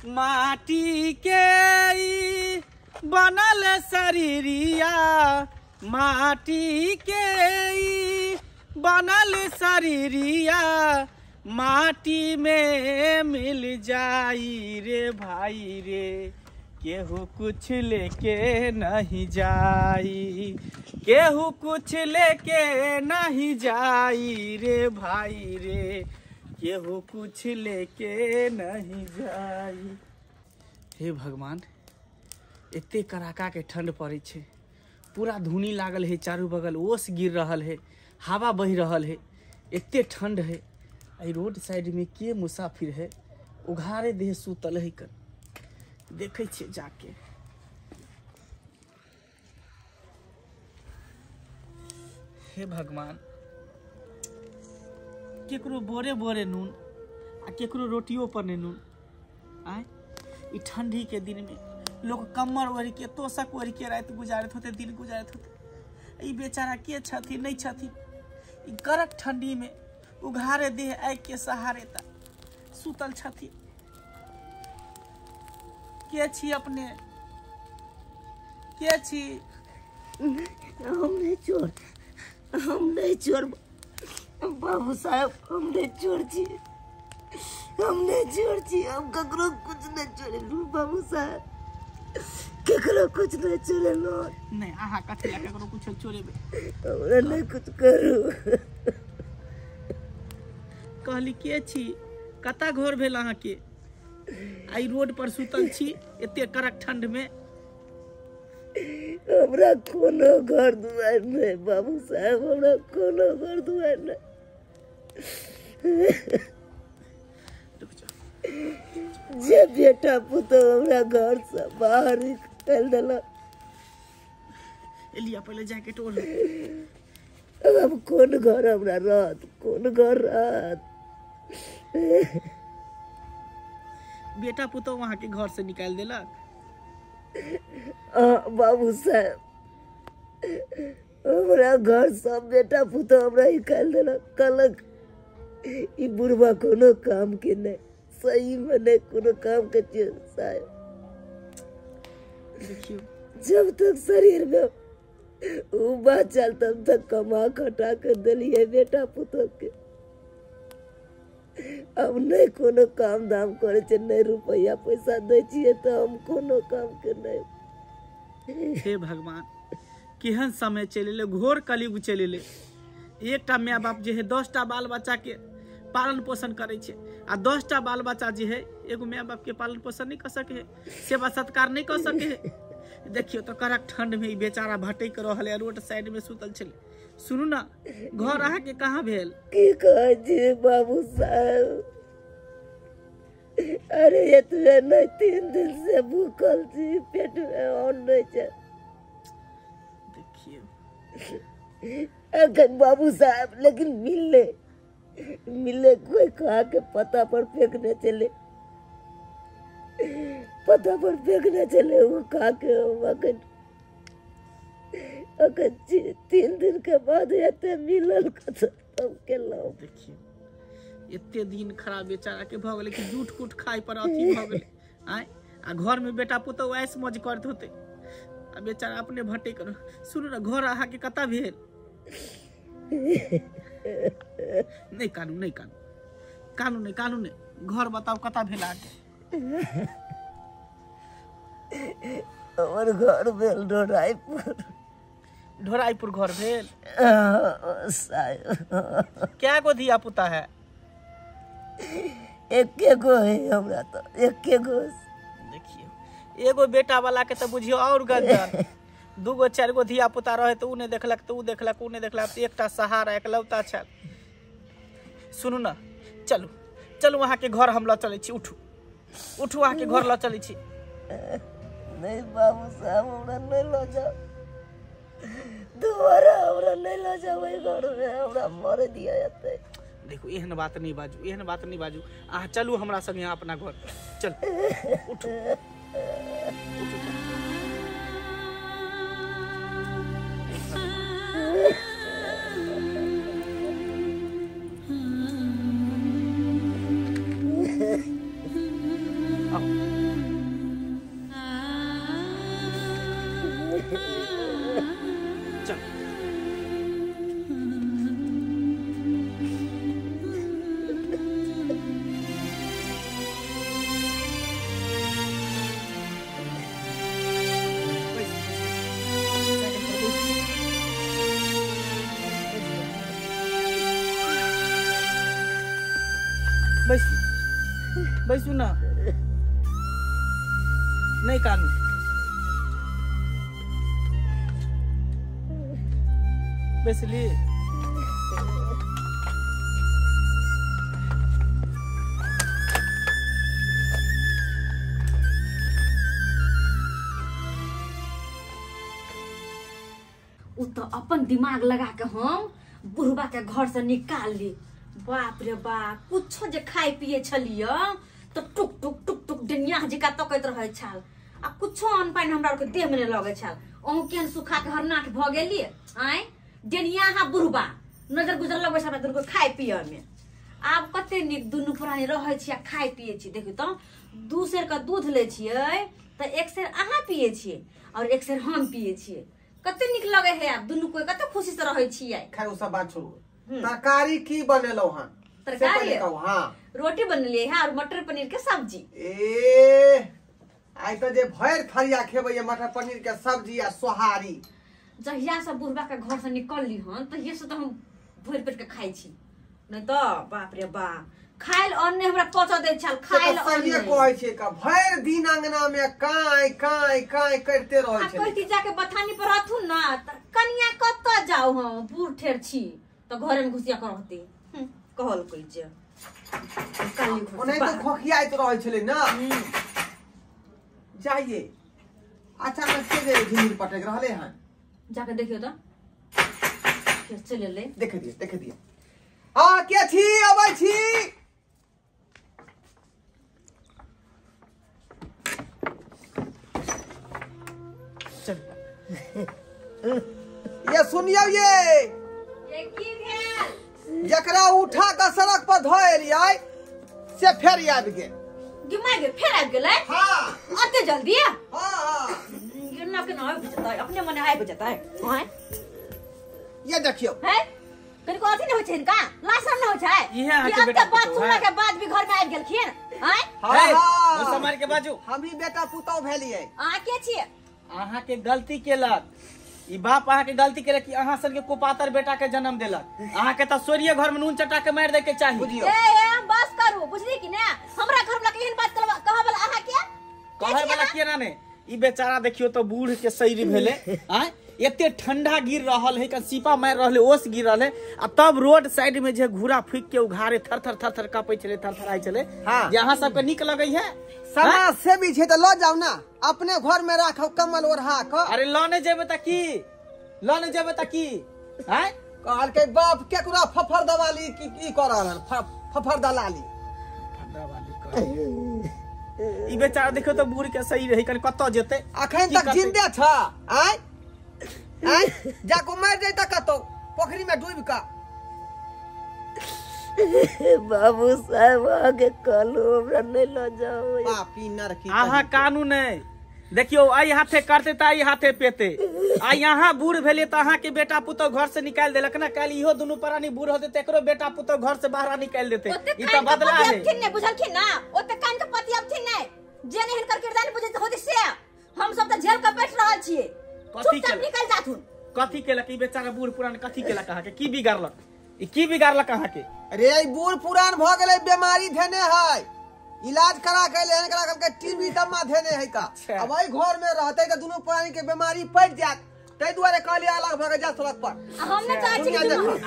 माटी के ई बनल शरीरिया, माटी के ई बनल शरीरिया, माटी में मिल जाई रे भाई रे, केहू कुछ लेके नहीं जाई, केहू कुछ लेके नहीं जाई रे भाई रे, केहू कुछ लेके नहीं जाई। हे भगवान, एते कड़ाका के ठंड पड़े छे, पूरा धुनी लागल है, चारू बगल ओस गिर रहल है, हवा बह रहल है, एते ठंड है। आई रोड साइड में के मुसाफिर है, उघारे देह सुतल है कर, देखे छे जाके। हे भगवान, केकरो बोरे बोरे नून आ केकरो रोटियों पर ने नून। आए ई ठंडी के दिन में लोग कमर ओढ़ के तोशक ओढ़ के रात गुजारत होते, दिन गुजारत होते। ई बेचारा के छथिन नहीं छथिन, ई कड़क ठंडी में उघारे देह आग के सहारे ता सुतल छथिन। के छी अपने, के छी? हम नहीं चोर, हम नहीं चोर बाबू साहब, हम नहीं चोर छी, हम नहीं चोर छी, हम ककरो कुछ नहीं चोरेलू बाबू साहब, ककरो कुछ नहीं चोरेलू। नहीं आहा कथि ला ककरो कुछ चोरेबे? हमरा नहीं कुछ करू। कहली के छी, कता घर भेल अहाँ के? आई रोड पर सुतल छी एते कड़क ठंड में। हमरा कोनो घर दुआर नहीं बाबू साहब, हमरा कोनो घर दुआर नहीं। जे बेटा पुतो हमरा घर से बाहर निकाल देलक। एलिया पहले जैकेट ओढ़। अब कौन घर हमरा रहत, कौन घर रहत? बेटा पुतो वहाँ के घर से निकाल देलक। बाबू साहब, हमरा घर सब बेटा पुतो हमरा निकाल देलक, कहलक ई बुढ़वा कोनो काम के नहीं, सही में नहीं कोनो काम के चीज साहब। देखियो जब तक शरीर में उ बचल तब तक कमा खटा कर दिलिए बेटा पुतो के। अब नहीं कोनो काम धाम करे छे, नहीं रुपया पैसा दे छिए तो हम कोनो काम के नहीं। हे भगवान, केहन समय चले, घोर कलयुग चले। एकटा माय बाप जे है 10टा बाल बच्चा के पालन पोषण करे छे, आ 10टा बाल बच्चा जे है एगो माय बाप के पालन पोषण नहीं कर सके है, सेवा सत्कार नहीं कर सके है। देखियो तो कड़क ठंड में बेचारा भटक रहल है, रोड साइड में सुतल छले। सुनू ना, घर अहाँ के कहाँ भेल? की कहे छी बाबू साहब, अरे ये तुझे नहीं 3 दिन से भूखल छी, पेट में अन्न नहीं छे। देखिए अखन बाबू साहब, लेकिन मिले कोई खा के पता पर फेंकने चले, पता पर फेंकने चले, वो खा के अखन 3 दिन के बाद एते मिलल तब के लो। देखिए एते दिन खराब बेचारा के भ गेले कि जूठ कूट खाए पर अथी भ गेले। आय आ घर में बेटा पुतौ ऐस मौज करत होते आ बेचारा अपने भटे कर। सुनो ना घर अहा के कता भेल नहीं कानू नहीं कानू कानू नहीं कानू नहीं घर बताओ कता भेल आके। हमर घर भेल ढोराईपुर घर भेल। साहेब क्या गो धिया पुता है? एके गो है हमरा तो एके गो। देखिए एगो बेटा वाला के तो बुझियो और गंजन, दूगो चार गो धिया पुता रहे तो उ नहीं देखलक तो उ देखलक उ नहीं देखलक, तो एकटा सहारा एकलौता छल। सुनू ना चलू चलू वहाँ के घर हम ल चले छी। उठू उठू वहाँ के घर ल चले छी। नहीं बाबू साहब हमरा नहीं ले जाओ, दोबारा हमरा नहीं ले जाओ घर में, हमरा मर दिया जाते। देखो एहन बात नहीं बाजू एहन बात नहीं बाजू। अहाँ चलू हमरा संग यहाँ अपना घर चल। उठू उठू चल। बैसू ना नहीं कानू बैसली। उ तो अपन दिमाग लगा के हम बुढ़बा के घर से निकाल ली। बाप रे बाप कुछो जे खाए पिए छलिय तो टुक टुक टुक टुक डनिया जिका तकैत रहे छल आ कुछो अन्न पानि हमरा के देह में नहीं लगे छल। अहूँ केहन सुखा के हरनाट भ गेलिए आय डनिया हा बुढ़बा नजर गुजर लगे छल दुनू खाए पिए में। आब कते निक दुनू प्राणी रहे छी आ खाए पिए छी। देखू तो 2 सेर का दूध ले छिए तो 1 सेर अहाँ पिए छिए और 1 सेर हम पिए छिए। कते निक लगे है आप दुनू कोई कते खुशी से रहे छिए। खैर उ सब बात छोड़ू, तरकारी की बनेलो हन? तरकारी हां रोटी बनलिए है और मटर पनीर के सब्जी। ए आई तो जे भैर थरिया खेबै ये मटर पनीर के सब्जी आ सोहारी। जहिया से बुढ़बा के घर से निकलली हन तो ये से तो हम भर पेट के खाई छी, नहीं तो बाप रे बाप खाइल अन्ने हमरा पचा दे छल। खाइल अन्ने कहै छै का भैर दिन अंगना में काई काई काई करते रहै छै। कोई जाके बथानी पर रहथु ना त कनिया कत जाऊ हम बूढ़ ठेर छी तो घरे में घुसिया कर रहते कहल कोई जे ओने तो खोखियाइत रहै छले ना। जाइए अचानक से जे झिंगुर पटक रहले हन जाके देखियो तो फिर चले ले देख दिए हां के छी अबै छी। चल ये सुनियो ये की भेल जकरा उठा के सड़क पर धोलियै से फेर आबि गेल। गिमा गे फेर आबि गेलै। हां अते जल्दी हां गिरना के ना आबि जतै अपने मने आबि जतै। हां ये देखियो है कनिको अथी नहीं होय छै इनका लाशम नहीं होय छै। इहे आके बेटा बात सुनला के बाद भी घर में आबि गेलखिन। हां हां वो समार के बाजू हम ही बेटा पुतौ भेलियै। आ के छियै अहाँ के गलती केलक ई बाप अहाँ के गलती केलक कि अहाँ सन के कुपातर बेटा के जन्म देलक। अहाँ के त सोरिये घर में नून चटा के मार दे के चाहिए। बुझियो ए बस करू बुझली कि ने हमरा घर में केहन बात कहब अहाँ के कहे वाला के ना ने ई बेचारा देखियो तो बूढ़ के सैरी भेले। आ एते ठंडा गिर रहल है कन सीपा मार रहले ओस गिर रहले आ तब रोड साइड में जे घूरा फूक के उघारे थर थर कापै छले थर थर आइ छले। हां यहाँ सब के निक लगै है समाज से भी छै त ल जाऊ ना अपने घर में राखौ कमल ओढ़ा क। अरे लने जेबे त की हैं कहल के बाप केकरा फफर दवाली की कर रहल फफर दलाली। ई बेचारा देखियो तो बूढ़ के सही रही कन कत जेते अखन तक जिंदे छ आय आय जाको मर जैता कतो पोखरी में डूब का। बाबू साहब आगे कहलो हमरा नहीं ल जाओ। पापी नरकी अहाँ कानून है देखियो आई हाथे करते त आई हाथे पेते आ यहाँ बूढ़ भेले त अहाँ के बेटा पुतो घर से निकाल देलक ना कल इहो दुनू प्राणी बूढ़ होते त एकरो बेटा पुतो घर से बाहर निकाल देते ई त बदला है बुझलखिन ना ओते कान के पति अब थिन नै जे नहीं हिनकर किरदार बुझे होते से हम सब त जेल के बैठ रहल छिए चुपचाप निकल जाथुन। कथी केलक ई बेचारा बूढ़ पुरान कथी केलक अहाँ के की बिगाड़लक ई की बिगाड़लक अहाँ के अरे बूढ़ पुरान भ गेले बीमारी धेने है इलाज करा के ले करा के टीबी दमा धेने है का अब आई घर में रहते त दोनों प्राणी के बीमारी पड़ जात तै दुआरे कहली अलग भ जा सड़क पर हम न चाहै छी कि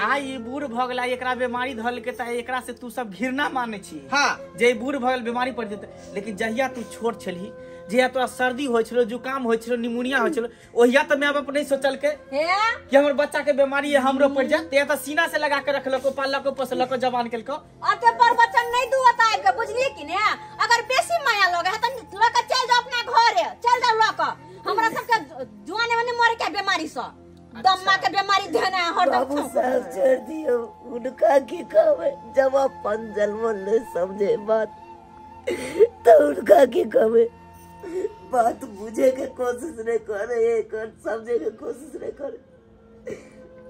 आ ई बूढ़ भ गेला एकरा बीमारी धल के त एकरा से तू सब घृणा माने छी हां जे बूढ़ भ गेल बीमारी पड़ जेते लेकिन जहिया तू छोट छलही जे तोरा सर्दी होय छलो जुकाम होय छलो निमोनिया होय छलो ओहिया त मैं अब नहीं सोचल के कि हमर बच्चा के बीमारी है हमरो पड़ जात ते त सीना से लगा के रखलको पालको पोसलको जवान केलको अते पर बच्चा नहीं दुआता है के बुझलिए कि ने अगर बेसी माया लगे है त लक चल जा अपना घरे चल जा लक हमरा सब के जुआने में मर के बीमारी से दम्मा के बीमारी देना हरदम। बाबू साहब छोड़ दियो उनका की कहवे जब अपन जन्म ले समझे बात तो उनका की कहवे बात बुझे के कोशिश नहीं करे कर समझे के कोशिश नहीं करे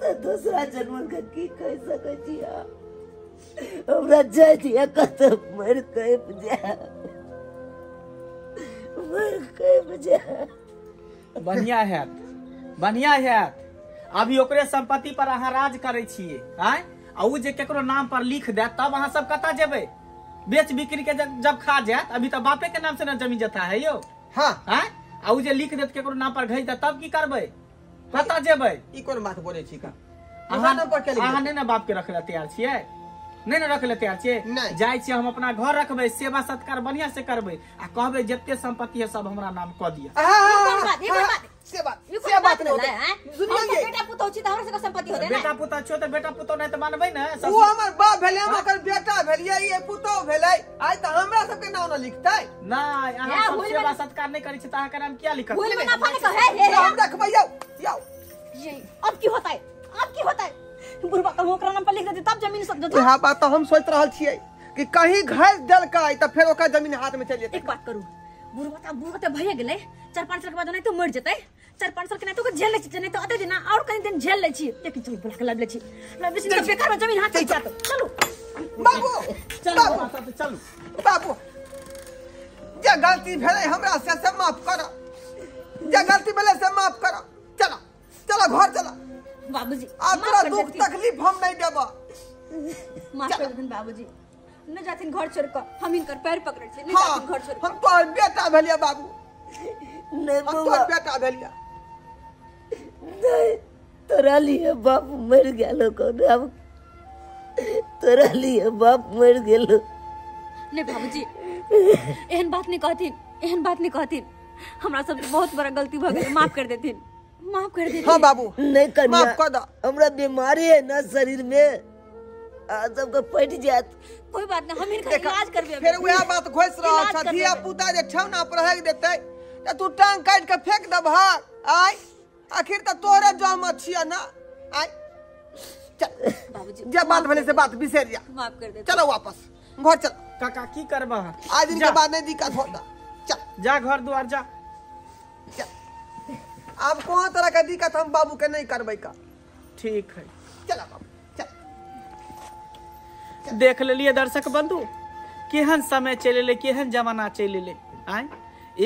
तो दूसरा जन्म के की कह सके छी हमरा जाय दिया कत मर के बुझा मर के बुझा बढ़िया है अभी ओकरे संपत्ति पर अहाँ राज करे छिए आय आ उ जे केकरो नाम पर लिख दे तब अहाँ सब कता जेबे बेच बिक्री के जब खा जात अभी तो बापे के नाम से ना जमीन जता है यो हां आय आ उ जे लिख देत केकरो नाम पर घई दे तब की करबे कता जेबे ई कोन बात बोले छी का अहाँ नहीं ना बाप के रखले तैयार छिए नहीं ना रखले तैयार छिए जाय छी हम अपना घर रखबे सेवा सत्कार बढ़िया से करबे आ कहबे जत्ते संपत्ति है सब हमरा नाम क दिया से बात नहीं दुनिया के बेटा पुतो छी त हमरा से संपत्ति होते ना बेटा पुतो छो त बेटा पुतो नहीं त मानबे ना वो हमर बाप भेले हम ओकर बेटा भेलिए ये पुतो भेले आइ त हमरा सब के नाम न लिखतै ना अहाँ सब सेवा सत्कार नहीं करै छी त अहाँ के नाम क्या लिखत भूल में ना पाने कहे हे हम देखबै यौ ये अब की होता है बुढ़वा का ओकरा नाम पर लिख देती तब जमीन सब देता। यह बात तो हम सोच रहल छियै कि कहीं घर देलकै त फेर ओकर जमीन हाथ में चल जेतै। एक बात करू बुढ़वा त भइए गेलै 4-5 साल के बाद नहीं तो मर जेतै 4-5 साल के नहीं तो जेल ले छी नहीं तो अते दिन और कहीं दिन जेल ले छी लेकिन चल बुला के लाबले छी तो बेकार में जमीन हाथ में जात चलो बाबू चलू बाबू जे गलती भेलै हमरा से माफ कर जे गलती भेलै से माफ कर चलो घर चलो बाबूजी अब तोरा दुख तकलीफ हम नहीं देबा माफ कर देन बाबूजी न जाथिन घर छोड़ के हम इनकर पैर पकड़ छी नहीं हाँ, जाथिन घर छोड़ हम तो बेटा भेलिया बाबू नहीं हम तो बाबा बेटा भेलिया नहीं तोरा लिए बाप मर गेलो कोन अब तोरा लिए बाप मर गेलो नहीं बाबूजी एहन बात नहीं कहथिन हमरा सब बहुत बड़ा गलती भ गेल माफ कर देथिन हाँ बाबू नहीं कन्या माफ कर दो हमरा बीमारी है ना शरीर में सबके पट जात कोई बात नहीं हम इनका इलाज करबे फिर वह बात घोष रहा था धिया पुता जे ठेवना पर रह देते त तू टांग काट के फेंक दे भाग आय आखिर त तोरे जम छिया ना आय चल बाबूजी जे बात भेले से बात बिसर जा माफ कर दे चलो वापस घर चल काका की करबा आज दिन के बाद नहीं दिक्कत होता चल जा घर द्वार जा अब कौन तरह का दिक्कत हम बाबू के नहीं करबै का ठीक है चला बाबू चल देख लेलिए दर्शक बंधु केहन समय चले ले केहन जमाना चले ले आय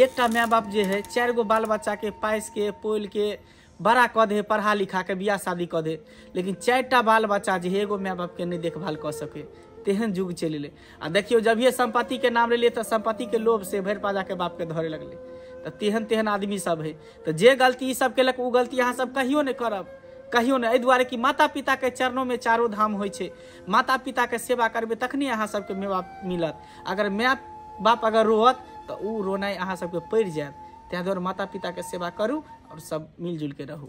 एकटा माय बाप जे है 4 गो बाल बच्चा के पाइस के पोल के बड़ा क दे पढ़ा लिखा के बियाह शादी क दे लेकिन 4टा बाल बच्चा जे एगो माय बाप के नहीं देखभाल क सके तेहन युग चले ले आ देखियो जब ये संपत्ति के नाम ले लिए तो संपत्ति के लोभ से भर पाजा के बाप के धरे लगले तो तेहन आदमी सब है तो जे गलती सब केलक उ गलती अहाँ सब कहियो नहीं करब कहियो नहीं एहि दुआरे कि माता पिता के चरणों में 4 धाम होइ छै माता पिता के सेवा करबे तखनी अहाँ सबके माय बाप मिलत अगर माय बाप अगर रोवत तो उ रोनाइ अहाँ सबके पड़ि जायत ताहि दुआरे माता पिता के सेवा करू और सब मिलजुल के रहू।